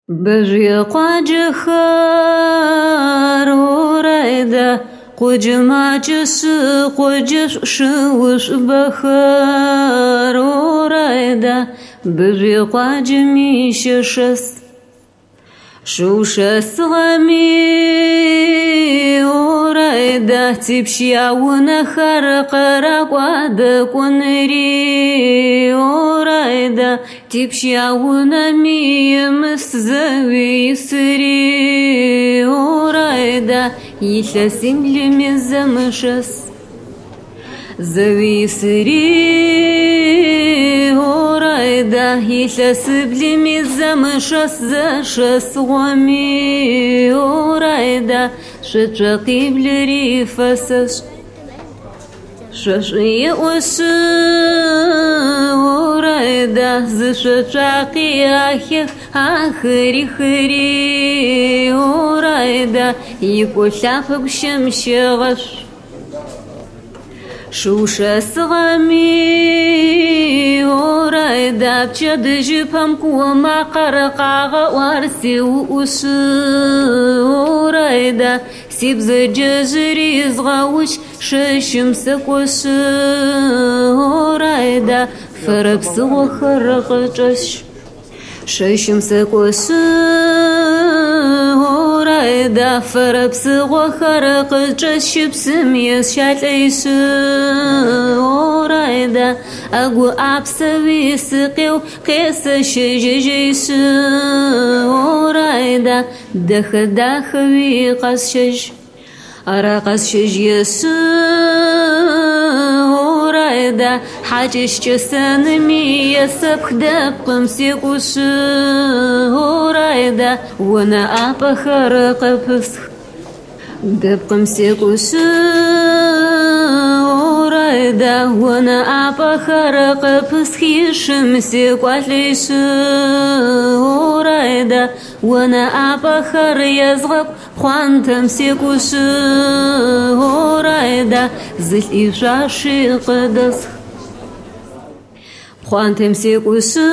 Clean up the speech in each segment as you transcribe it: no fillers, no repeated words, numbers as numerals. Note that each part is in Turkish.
Бжья хорорайда, куджмачсы куджшуш бахорорайда, бжья мишешес, шушес гами орайда, типшья унахар караквада кунри орайда, типшья унамиемс зависри орайда, ища симлеми замышес. Зависри орайда, ища сиблеми замышес, зашес гами орайда, шачакиблери фасаш. Шаши осы орайда, зашачаки ахих ахри-хри орайда, и кушафак шемшегаш. Шушес гами орайда, пчадыжи памкума каракага варси усы орайда, сибзы джазыри изгауч шешимсы косы орайда, фарапсы охаракачаш. Шешимсы косы орайда, фарапсы охаракачаш, шипсым ешатлайсы орайда, агу апсави сыкыу кеса шежежейсы орайда, дахави қасшэж, ара қасшэж есі орайда, хачешчесанами есапхдап қымсекусы орайда, уана апахара қапысх дап қымсекусы орайда, уана апахара қапысх ешімсекуатлейсы орайда, уана апахар язғап қуантамсекусы орайда, зыл ишаши қыдасх қуантамсекусы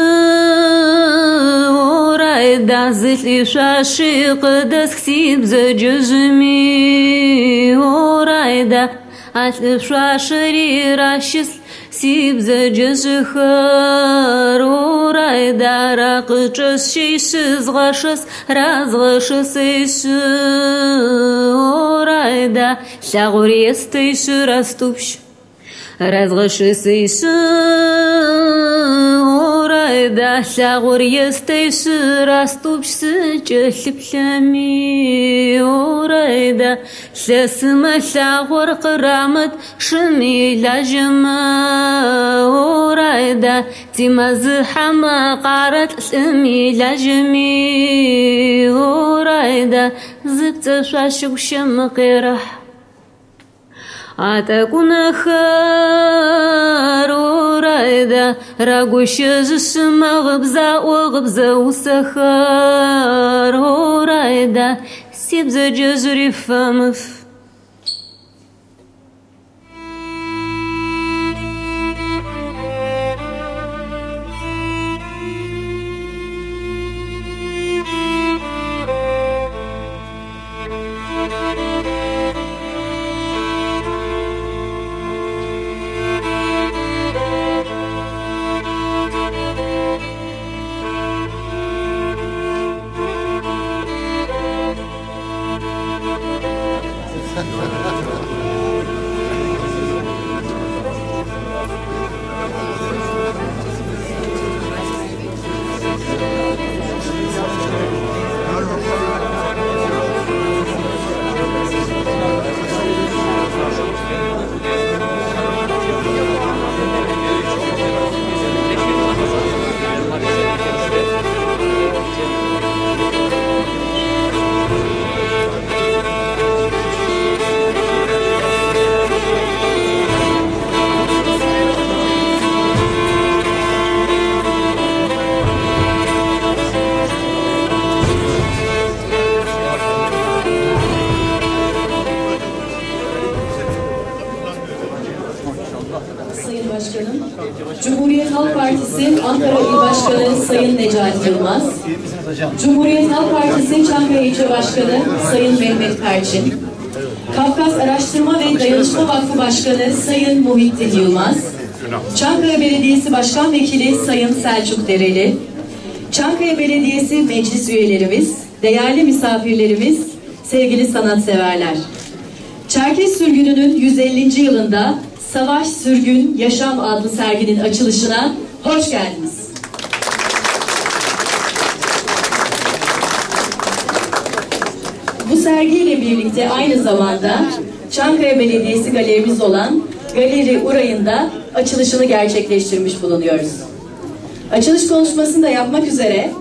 орайда, зыл ишаши қыдасх сибзы джызми орайда, атлышашри рашис сибзы джызхар орайда, рақычыз шейсіз ғашыз разғышыз ейсі орайда, шағыр естейсі раступш разғышыз ейсі орайда, шағыр естейсі раступшсы чәліпшәми орайда, шәсімі шағыр қырамыт шыми ләжімі орайда, тимазы хама қарат шыми ләжіми орайда, зыпты шашық шымы қирах. Атакунахар орайда, рагушезысы мағыбза оғыбза усахар орайда, сибза джазурифамыф. Cumhuriyet Halk Partisi Ankara İl Başkanı Sayın Necati Yılmaz, Cumhuriyet Halk Partisi Çankaya İlçe Başkanı Sayın Mehmet Perçin, Kafkas Araştırma ve Dayanışma Vakfı Başkanı Sayın Muhittin Yılmaz, Çankaya Belediyesi Başkan Vekili Sayın Selçuk Dereli, Çankaya Belediyesi meclis üyelerimiz, değerli misafirlerimiz, sevgili sanatseverler. Çerkes Sürgünü'nün 150. yılında Savaş, Sürgün, Yaşam adlı serginin açılışına hoş geldiniz. Bu sergiyle birlikte aynı zamanda Çankaya Belediyesi galerimiz olan Galeri Uray'ın da açılışını gerçekleştirmiş bulunuyoruz. Açılış konuşmasını da yapmak üzere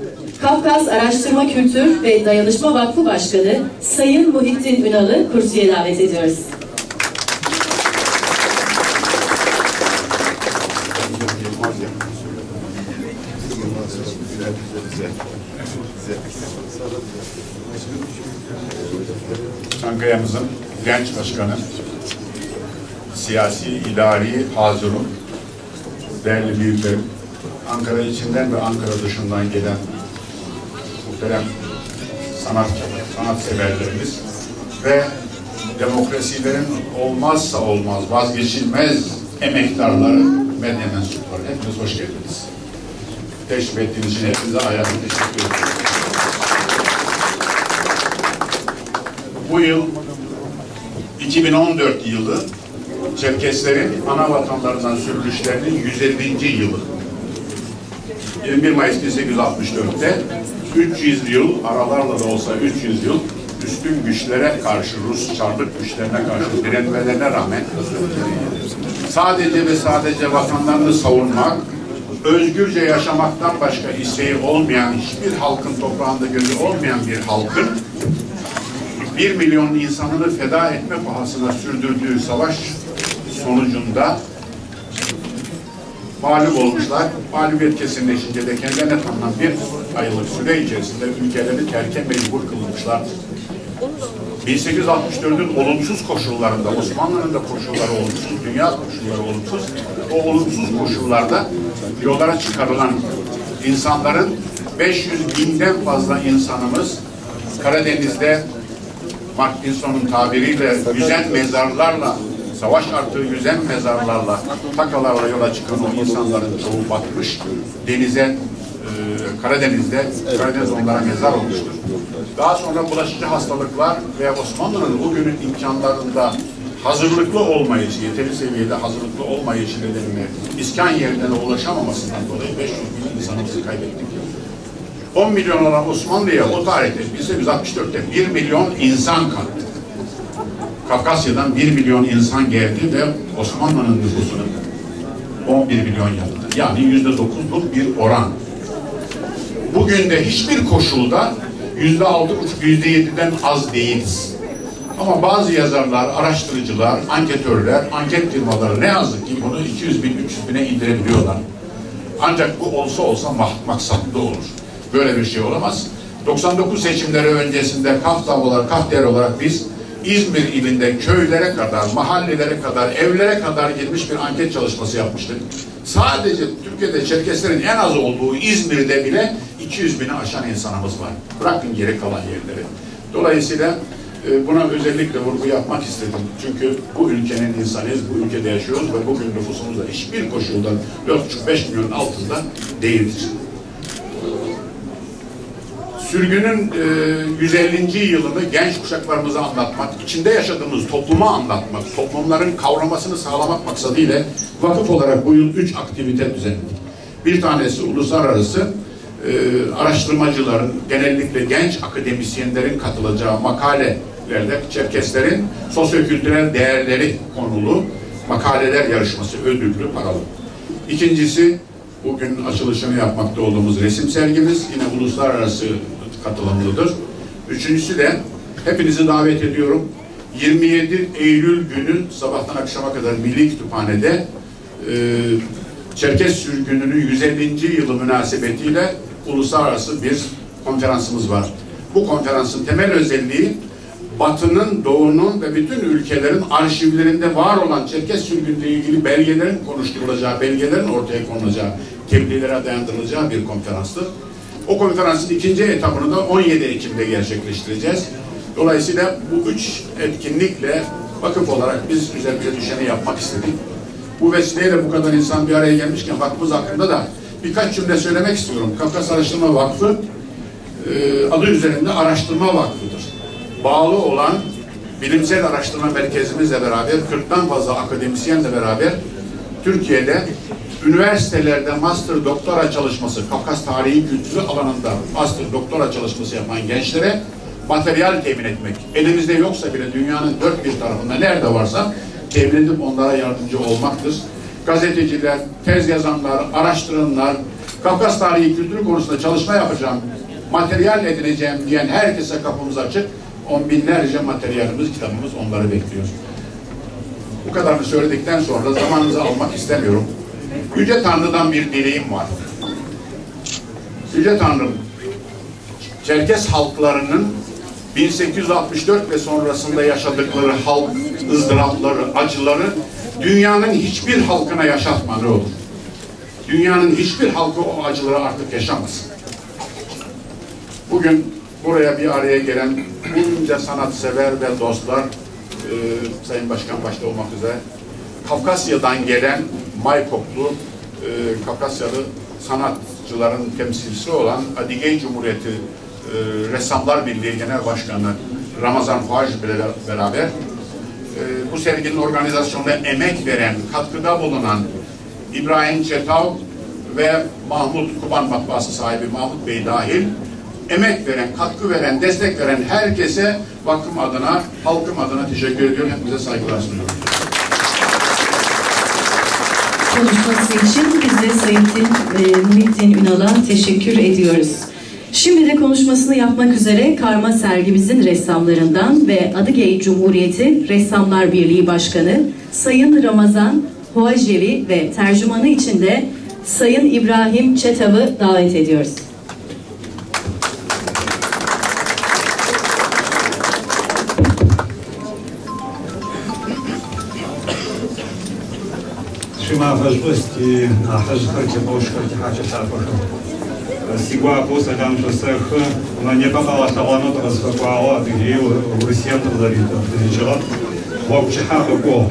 Kafkas Araştırma Kültür ve Dayanışma Vakfı Başkanı Sayın Muhittin Ünal'ı kürsüye davet ediyoruz. Çankaya'mızın genç başkanı, siyasi, idari hazırım, değerli büyüklerim, Ankara içinden ve Ankara dışından gelen muhterem sanatseverlerimiz ve demokrasilerin olmazsa olmaz, vazgeçilmez emektarları, medya mensupları. Hepiniz hoş geldiniz. Teşrif ettiğiniz için hepinize ayrıca teşekkür ederim. Bu yıl 2014 yılı Çerkeslerin ana vatanlarından sürülüşlerinin 150. yılı. 21 Mayıs 1864'te 300 yıl, aralarla da olsa 300 yıl üstün güçlere karşı, Rus çarlık güçlerine karşı direnmelerine rağmen sadece ve sadece vatanlarını savunmak, özgürce yaşamaktan başka isteği olmayan, hiçbir halkın toprağında gözü olmayan bir halkın 1 milyon insanını feda etme pahasına sürdürdüğü savaş sonucunda mağlup olmuşlar. Mağlubiyet kesinleşince de kendilerine tanınan bir aylık süre içerisinde ülkelerini terke mecbur kılmışlardır. 1864'ün olumsuz koşullarında, Osmanlı'nın da koşulları olumsuz, dünya koşulları olumsuz, o olumsuz koşullarda yollara çıkarılan insanların 500.000'den fazla insanımız Karadeniz'de Martinson'un tabiriyle yüzen mezarlarla, savaş artığı yüzen mezarlarla, takalarla yola çıkan o insanların çoğu batmış, denize, Karadeniz'de, Karadeniz onlara mezar olmuştur. Daha sonra bulaşıcı hastalıklar ve Osmanlı'nın o günün imkanlarında hazırlıklı olmayışı, yeteri seviyede hazırlıklı olmayışı nedeniyle iskan yerlerine ulaşamamasından dolayı 500.000 insanımızı kaybettik. 10 milyon olan Osmanlı'ya o tarihte 1864'te 1 milyon insan kattı. Kafkasya'dan 1 milyon insan geldi ve Osmanlı'nın nüfusunu 11 milyon yaptı. Yani %9'luk bir oran. Bugün de hiçbir koşulda %6,5, %7'den az değiliz. Ama bazı yazarlar, araştırıcılar, anketörler, anket firmaları ne yazık ki bunu 200.000, 300.000'e indirebiliyorlar. Ancak bu olsa maksatlı olur. Böyle bir şey olamaz. 99 seçimleri öncesinde Kafter olarak biz İzmir ilinde köylere kadar, mahallelere kadar, evlere kadar girmiş bir anket çalışması yapmıştık. Sadece Türkiye'de Çerkeslerin en az olduğu İzmir'de bile 200.000'i aşan insanımız var. Bırakın geri kalan yerleri. Dolayısıyla buna özellikle vurgu yapmak istedim. Çünkü bu ülkenin insanıyız, bu ülkede yaşıyoruz ve bugün nüfusumuz da hiçbir koşulda 4,5-5 milyonun altında değildir. Sürgünün 150. yılını genç kuşaklarımıza anlatmak, içinde yaşadığımız topluma anlatmak, toplumların kavramasını sağlamak maksadıyla vakıf olarak bu yıl 3 aktivite düzenledik. Bir tanesi uluslararası araştırmacıların, genellikle genç akademisyenlerin katılacağı makalelerde Çerkeslerin sosyokültürel değerleri konulu makaleler yarışması, ödüllü, paralı. İkincisi, bugün açılışını yapmakta olduğumuz resim sergimiz yine uluslararası katılımlıdır. Üçüncüsü de hepinizi davet ediyorum. 27 Eylül günü sabahtan akşama kadar Milli Kütüphane'de Çerkes Sürgünü'nün 150. yılı münasebetiyle uluslararası bir konferansımız var. Bu konferansın temel özelliği Batı'nın, Doğu'nun ve bütün ülkelerin arşivlerinde var olan Çerkes sürgünüyle ilgili belgelerin konuşturulacağı, belgelerin ortaya konulacağı, tebliğlere dayandırılacağı bir konferanstır. O konferansın ikinci etapını da 17 Ekim'de gerçekleştireceğiz. Dolayısıyla bu 3 etkinlikle vakıf olarak biz üzerimize düşeni yapmak istedik. Bu vesileyle bu kadar insan bir araya gelmişken vakfımız hakkında da birkaç cümle söylemek istiyorum. Kafkas Araştırma Vakfı adı üzerinde araştırma vakfıdır. Bağlı olan bilimsel araştırma merkezimizle beraber 40'tan fazla akademisyenle beraber Türkiye'de üniversitelerde master doktora çalışması, Kafkas tarihi kültürü alanında master doktora çalışması yapan gençlere materyal temin etmek. Elimizde yoksa bile dünyanın dört bir tarafında nerede varsa temin edip onlara yardımcı olmaktır. Gazeteciler, tez yazanlar, araştıranlar, Kafkas tarihi kültürü konusunda çalışma yapacağım, materyal edineceğim diyen herkese kapımız açık. On binlerce materyalimiz, kitabımız onları bekliyor. Bu kadarını söyledikten sonra zamanınızı almak istemiyorum. Yüce Tanrı'dan bir dileğim var. Yüce Tanrım, Çerkes halklarının 1864 ve sonrasında yaşadıkları halk ızdırapları, acıları dünyanın hiçbir halkına yaşatma ne olur. Dünyanın hiçbir halkı o acıları artık yaşamasın. Bugün buraya bir araya gelen bunca sanatsever ve dostlar, Sayın Başkan başta olmak üzere, Kafkasya'dan gelen Maykoplu, Kafkasyalı sanatçıların temsilcisi olan Adigey Cumhuriyeti Ressamlar Birliği Genel Başkanı Ramazan Huaj ile beraber bu serginin organizasyonuna emek veren, katkıda bulunan İbrahim Çetav ve Mahmut Kuban Matbaası sahibi Mahmut Bey dahil emek veren, katkı veren, destek veren herkese vakfım adına, halkım adına teşekkür ediyorum. Hepinize saygılar sunuyorum. Konuşması için biz de Sayın Muhittin Ünal'a teşekkür ediyoruz. Şimdi de konuşmasını yapmak üzere karma sergimizin ressamlarından ve Adıgey Cumhuriyeti Ressamlar Birliği Başkanı Sayın Ramazan Huajevi ve tercümanı için de Sayın İbrahim Çetav'ı davet ediyoruz. Шима важности хажхарки бошхарки хача сарфаха. Сигуа поса там шосех на не попала талану трансфервала дигею Русия трзавита. Дижат хопчха хого.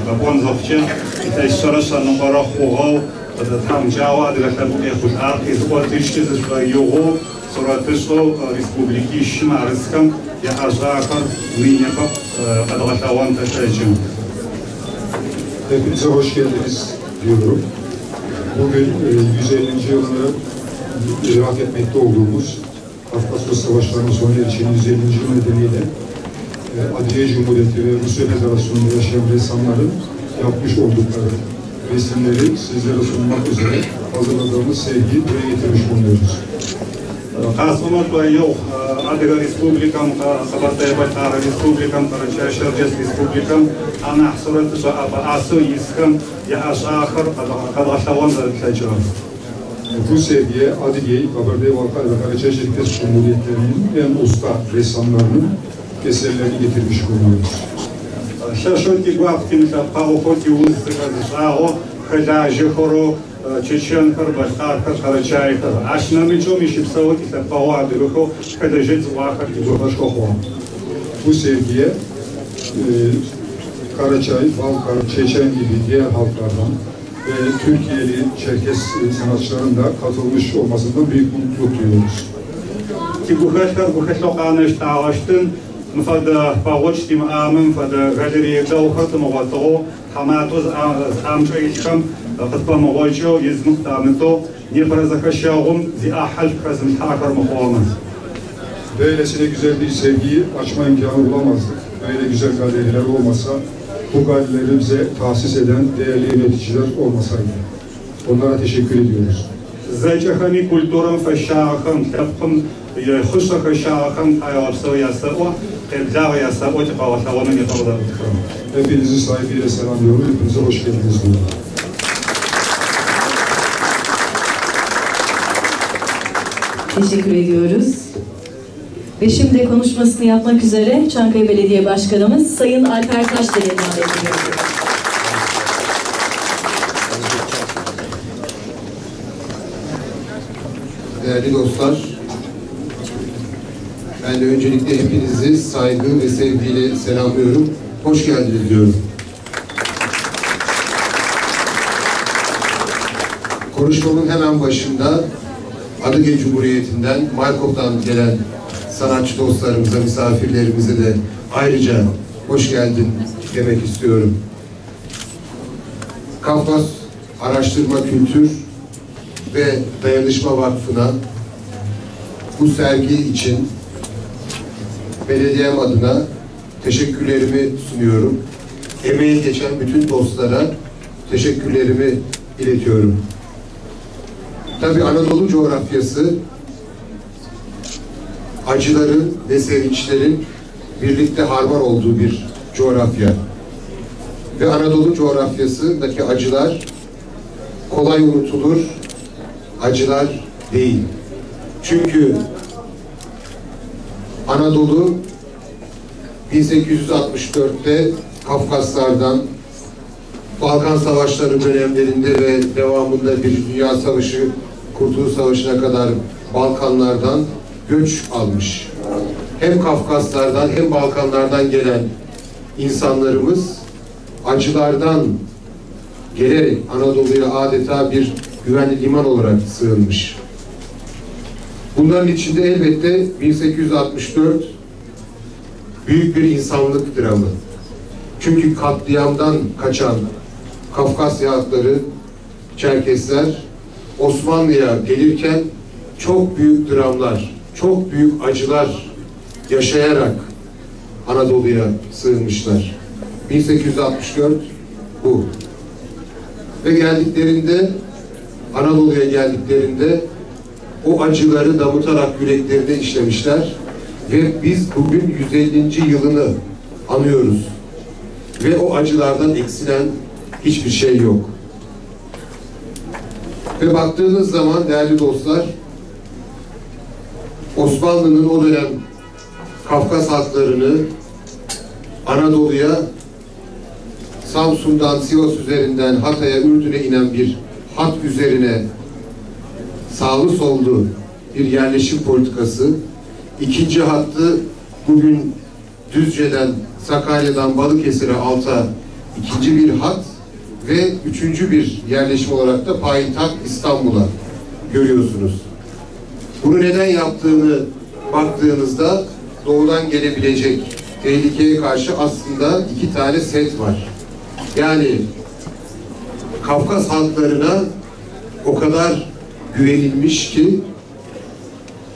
Бабон завче это шараша номера хогал там джава директор хутар из отички из его суратышо республики Шимарском я ажахар миняпа адалатаван ташачим. Hepinize hoş geldiniz diyorum. Bugün 150. yılını idrak etmekte olduğumuz Kafkasya Savaşları'nın sona erişen 150. yıl nedeniyle Adıgey Cumhuriyeti ve Rusya Federasyonu'nda yaşayan ressamların yapmış oldukları resimleri sizlere sunmak üzere hazırladığımız sergiyi buraya getirmiş bulunuyoruz. Kasımot ve yok Adıgey Respublikam, Kabartay Baytar Respublikam, Karaçay-Şerces Respublikam, ana suratı ve ası iskam ya aşağır kadlaşavan da seçiyor. Bu sergiye Adıgey, Kabardey-Balkar ve Karaçay-Şerces Cumhuriyetlerinin en usta ressamlarının eserlerini getirmiş bulunuyoruz. Şaşırtı guaftim paohoti uzağo kadajıhoru Чеченкар, Башкаркар, Карачайкар. Аш намечом işip savut ise pahadıgıho kadajet zvahar gibuşkoho. Bu sergiye Karaçay, Balkar, Çeçen gibi diğer halklardan ve Türkiye'li Çerkes sanatçıların da katılmış olmasından büyük mutluluk duyuyoruz. Tiguhaşkar buhaşloqanış tağaştın mfada pagoçtim amım fada galeriyede uhatım oğatağı hamatuz amçı içkam Kıtpamağacı yüzmük tamento neprezakashağım ziahal kazım takar muhammad. Böylesine güzel bir sergiyi açma imkanı bulamazdık. Böyle güzel galeriler olmasa, bu galerileri bize tahsis eden değerli yöneticiler olmasaydı. Onlara teşekkür ediyoruz. Zecehami kulturum feşağım, tepkim huşaka şağım ayağıpsa yasao, ebzağı yasao tıkavaşağımın yapamadım. Hepinizi saygıyla selamlıyorum. Hepinize hoş geldiniz. Teşekkür ediyoruz. Ve şimdi konuşmasını yapmak üzere Çankaya Belediye Başkanımız Sayın Alper Taşdemir'i davet ediyoruz. Değerli dostlar, ben de öncelikle hepinizi saygı ve sevgiyle selamlıyorum. Hoş geldiniz diyorum. Konuşmamın hemen başında Adıge Cumhuriyeti'nden, Markov'dan gelen sanatçı dostlarımıza, misafirlerimize de ayrıca hoş geldin demek istiyorum. Kafkas Araştırma Kültür ve Dayanışma Vakfı'na bu sergi için belediyem adına teşekkürlerimi sunuyorum. Emeği geçen bütün dostlara teşekkürlerimi iletiyorum. Tabii Anadolu coğrafyası acıların ve sevinçlerin birlikte harman olduğu bir coğrafya. Ve Anadolu coğrafyasındaki acılar kolay unutulur, acılar değil. Çünkü Anadolu 1864'te Kafkaslardan, Balkan Savaşları dönemlerinde ve devamında bir Dünya Savaşı, Kurtuluş Savaşı'na kadar Balkanlardan göç almış. Hem Kafkaslardan hem Balkanlardan gelen insanlarımız acılardan gelerek Anadolu'ya adeta bir güvenli liman olarak sığınmış. Bunların içinde elbette 1864 büyük bir insanlık dramı. Çünkü katliamdan kaçan Kafkasya halkları, Çerkesler Osmanlı'ya gelirken çok büyük dramlar, çok büyük acılar yaşayarak Anadolu'ya sığınmışlar. 1864 bu. Ve geldiklerinde, Anadolu'ya geldiklerinde o acıları damıtarak yüreklerine işlemişler ve biz bugün 150. yılını anıyoruz. Ve o acılardan eksilen hiçbir şey yok. Ve baktığınız zaman değerli dostlar, Osmanlı'nın o dönem Kafkas halklarını Anadolu'ya Samsun'dan Sivas üzerinden Hatay'a, Ürdün'e inen bir hat üzerine sağlı sollu bir yerleşim politikası, ikinci hattı bugün Düzce'den, Sakarya'dan Balıkesir'e alta ikinci bir hat ve üçüncü bir yerleşim olarak da payitaht İstanbul'a görüyorsunuz. Bunu neden yaptığını baktığınızda doğudan gelebilecek tehlikeye karşı aslında iki tane set var. Yani Kafkas halklarına o kadar güvenilmiş ki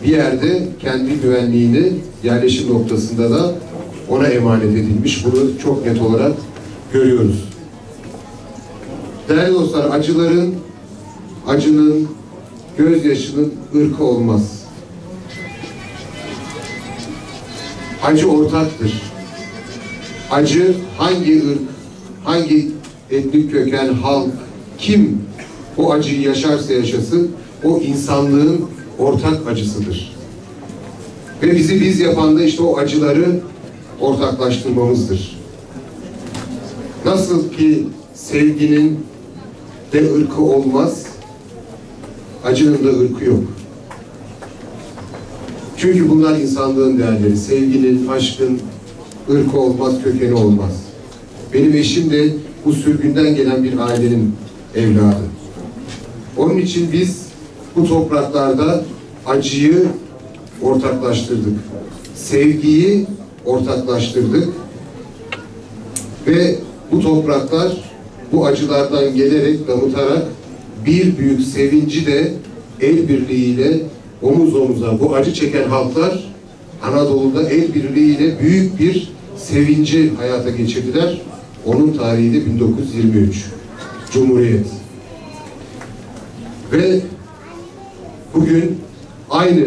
bir yerde kendi güvenliğini yerleşim noktasında da ona emanet edilmiş. Bunu çok net olarak görüyoruz. Değerli dostlar, acının, gözyaşının ırkı olmaz. Acı ortaktır. Acı hangi ırk, hangi etnik köken, halk, kim o acıyı yaşarsa yaşasın, o insanlığın ortak acısıdır. Ve bizi biz yapan da işte o acıları ortaklaştırmamızdır. Nasıl ki sevginin de ırkı olmaz, acının da ırkı yok. Çünkü bunlar insanlığın değerleri. Sevginin, aşkın ırkı olmaz, kökeni olmaz. Benim eşim de bu sürgünden gelen bir ailenin evladı. Onun için biz bu topraklarda acıyı ortaklaştırdık. Sevgiyi ortaklaştırdık. Ve bu topraklar bu acılardan gelerek, damıtarak bir büyük sevinci de el birliğiyle omuz omuza bu acı çeken halklar Anadolu'da el birliğiyle büyük bir sevinci hayata geçirdiler. Onun tarihi de 1923. Cumhuriyet. Ve bugün aynı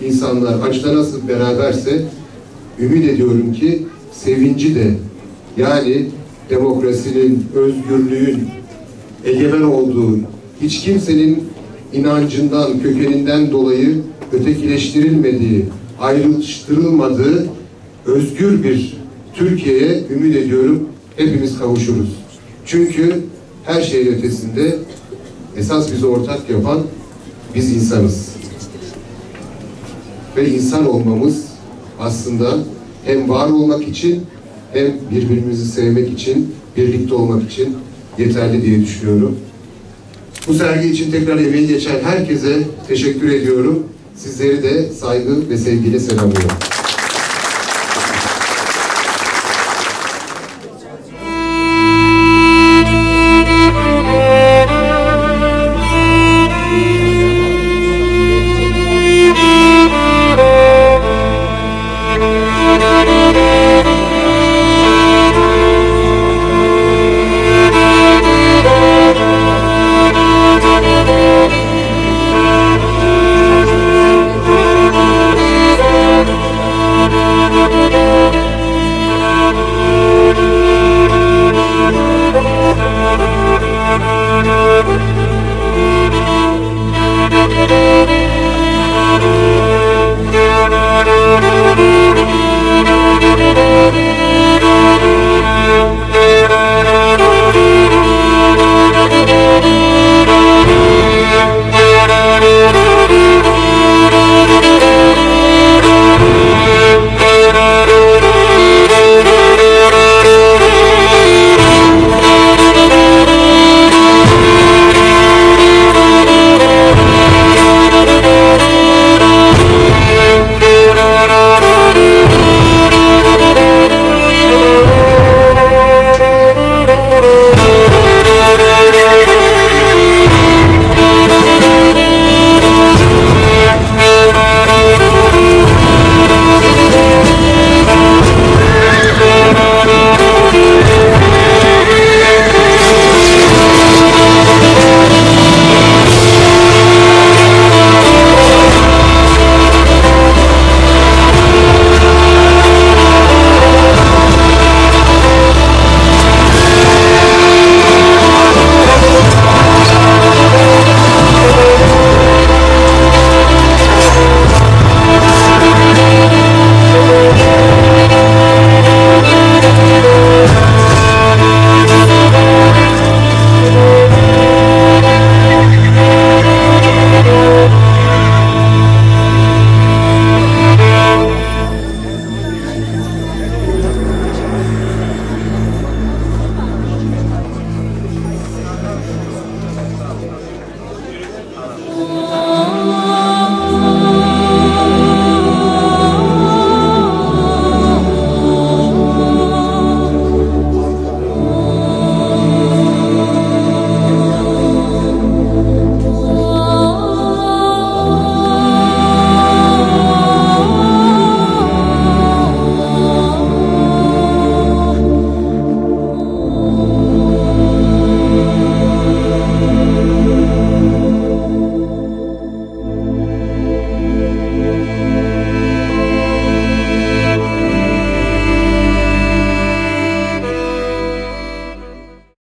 insanlar acıda nasıl beraberse ümit ediyorum ki sevinci de, yani demokrasinin, özgürlüğün egemen olduğu, hiç kimsenin inancından, kökeninden dolayı ötekileştirilmediği, ayrıştırılmadığı özgür bir Türkiye'ye ümit ediyorum hepimiz kavuşuruz. Çünkü her şeyin ötesinde esas bizi ortak yapan biz insanız. Ve insan olmamız aslında hem var olmak için hem birbirimizi sevmek için, birlikte olmak için yeterli diye düşünüyorum. Bu sergi için tekrar emeği geçen herkese teşekkür ediyorum. Sizleri de saygı ve sevgiyle selamlıyorum. Thank you.